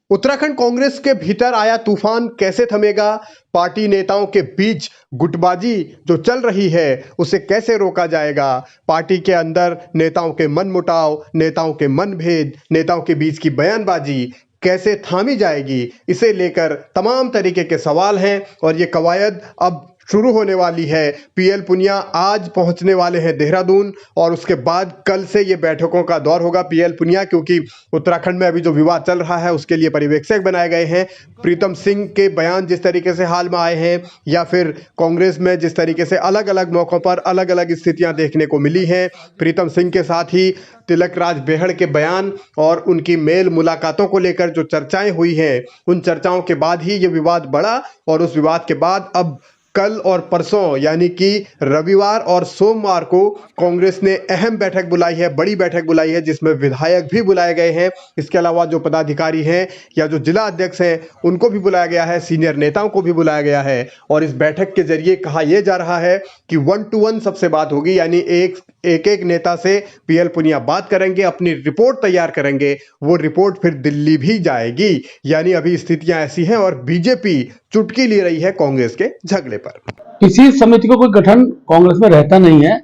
उत्तराखंड कांग्रेस के भीतर आया तूफान कैसे थमेगा? पार्टी नेताओं के बीच गुटबाजी जो चल रही है उसे कैसे रोका जाएगा? पार्टी के अंदर नेताओं के मनमुटाव, नेताओं के मनभेद, नेताओं के बीच की बयानबाजी कैसे थामी जाएगी? इसे लेकर तमाम तरीके के सवाल हैं और ये कवायद अब शुरू होने वाली है। पीएल पुनिया आज पहुंचने वाले हैं देहरादून और उसके बाद कल से ये बैठकों का दौर होगा। पीएल पुनिया क्योंकि उत्तराखंड में अभी जो विवाद चल रहा है उसके लिए पर्यवेक्षक बनाए गए हैं। प्रीतम सिंह के बयान जिस तरीके से हाल में आए हैं या फिर कांग्रेस में जिस तरीके से अलग अलग मौकों पर अलग अलग स्थितियां देखने को मिली हैं, प्रीतम सिंह के साथ ही तिलक राज बेहड़ के बयान और उनकी मेल मुलाकातों को लेकर जो चर्चाएं हुई हैं, उन चर्चाओं के बाद ही ये विवाद बढ़ा और उस विवाद के बाद अब कल और परसों यानी कि रविवार और सोमवार को कांग्रेस ने अहम बैठक बुलाई है, बड़ी बैठक बुलाई है जिसमें विधायक भी बुलाए गए हैं। इसके अलावा जो पदाधिकारी हैं या जो जिला अध्यक्ष हैं उनको भी बुलाया गया है, सीनियर नेताओं को भी बुलाया गया है और इस बैठक के जरिए कहा यह जा रहा है कि 1 to 1 सबसे बात होगी, यानी एक नेता से पीएल पुनिया बात करेंगे, अपनी रिपोर्ट तैयार करेंगे, वो रिपोर्ट फिर दिल्ली भी जाएगी। यानी अभी स्थितियां ऐसी हैं और बीजेपी चुटकी ले रही है कांग्रेस के झगड़े पर। किसी समिति को कोई गठन कांग्रेस में रहता नहीं है,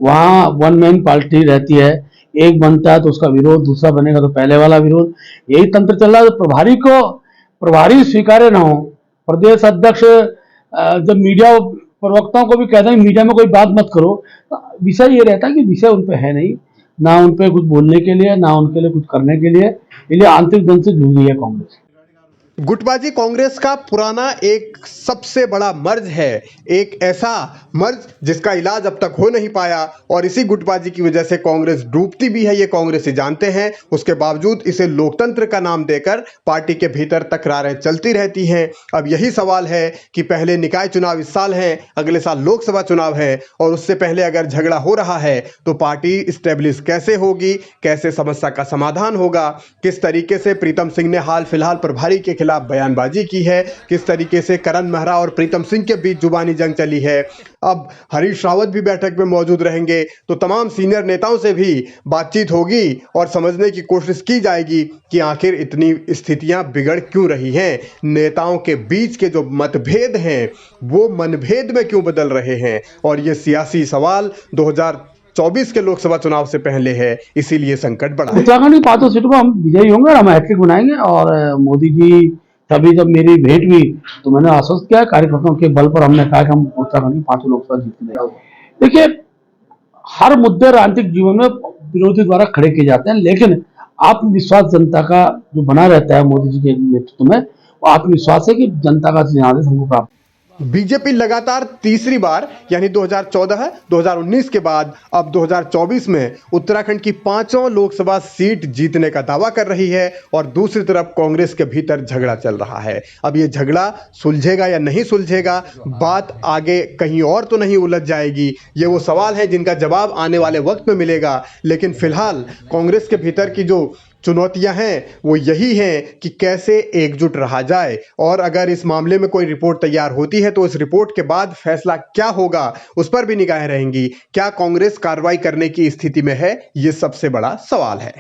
वहां वन मैन पार्टी रहती है। एक बनता है तो उसका विरोध, दूसरा बनेगा तो पहले वाला विरोध, यही तंत्र चल रहा है। प्रभारी को प्रभारी स्वीकार्य ना हो, प्रदेश अध्यक्ष जब मीडिया प्रवक्ताओं को भी कहते हैं मीडिया में कोई बात मत करो, तो विषय ये रहता है कि विषय उन पे है नहीं, ना उन पे कुछ बोलने के लिए, ना उनके लिए कुछ करने के लिए, इसलिए आंतरिक दल से जूझ रही है कांग्रेस। गुटबाजी कांग्रेस का पुराना एक सबसे बड़ा मर्ज है, एक ऐसा मर्ज जिसका इलाज अब तक हो नहीं पाया और इसी गुटबाजी की वजह से कांग्रेस डूबती भी है, ये कांग्रेसी जानते हैं। उसके बावजूद इसे लोकतंत्र का नाम देकर पार्टी के भीतर तकरारें चलती रहती हैं। अब यही सवाल है कि पहले निकाय चुनाव इस साल हैं, अगले साल लोकसभा चुनाव है और उससे पहले अगर झगड़ा हो रहा है तो पार्टी स्टेब्लिश कैसे होगी, कैसे समस्या का समाधान होगा, किस तरीके से प्रीतम सिंह ने हाल फिलहाल प्रभारी के खिलाफ बयानबाजी की है, किस तरीके से करण मेहरा और प्रीतम सिंह के बीच जुबानी जंग चली है। अब हरीश रावत भी बैठक में मौजूद रहेंगे तो तमाम सीनियर नेताओं से भी बातचीत होगी और समझने की कोशिश की जाएगी कि आखिर इतनी स्थितियां बिगड़ क्यों रही हैं, नेताओं के बीच के जो मतभेद हैं वो मनभेद में क्यों बदल रहे हैं। और ये सियासी सवाल 2024 के लोकसभा चुनाव से पहले है, इसीलिए संकट बढ़ा है। उत्तराखंड की 5 सीटों पर हम विजयी होंगे और हम हैट्रिक बनाएंगे। और मोदी जी तभी जब मेरी भेंट हुई तो मैंने आश्वस्त किया, कार्यकर्ताओं के बल पर हमने कहा कि हम उत्तराखंड की 5 लोकसभा जीतेंगे। देखिए, हर मुद्दे राजनीतिक जीवन में विरोधी द्वारा खड़े किए जाते हैं, लेकिन आत्मविश्वास जनता का जो बना रहता है मोदी जी के नेतृत्व में, वो आत्मविश्वास है कि जनता का आदेश हमको प्राप्त। बीजेपी लगातार तीसरी बार यानी 2014, 2019 के बाद अब 2024 में उत्तराखंड की 5 लोकसभा सीट जीतने का दावा कर रही है और दूसरी तरफ कांग्रेस के भीतर झगड़ा चल रहा है। अब ये झगड़ा सुलझेगा या नहीं सुलझेगा, बात आगे कहीं और तो नहीं उलझ जाएगी, ये वो सवाल है जिनका जवाब आने वाले वक्त में मिलेगा। लेकिन फिलहाल कांग्रेस के भीतर की जो चुनौतियां हैं वो यही हैं कि कैसे एकजुट रहा जाए और अगर इस मामले में कोई रिपोर्ट तैयार होती है तो इस रिपोर्ट के बाद फैसला क्या होगा उस पर भी निगाहें रहेंगी। क्या कांग्रेस कार्रवाई करने की स्थिति में है, ये सबसे बड़ा सवाल है।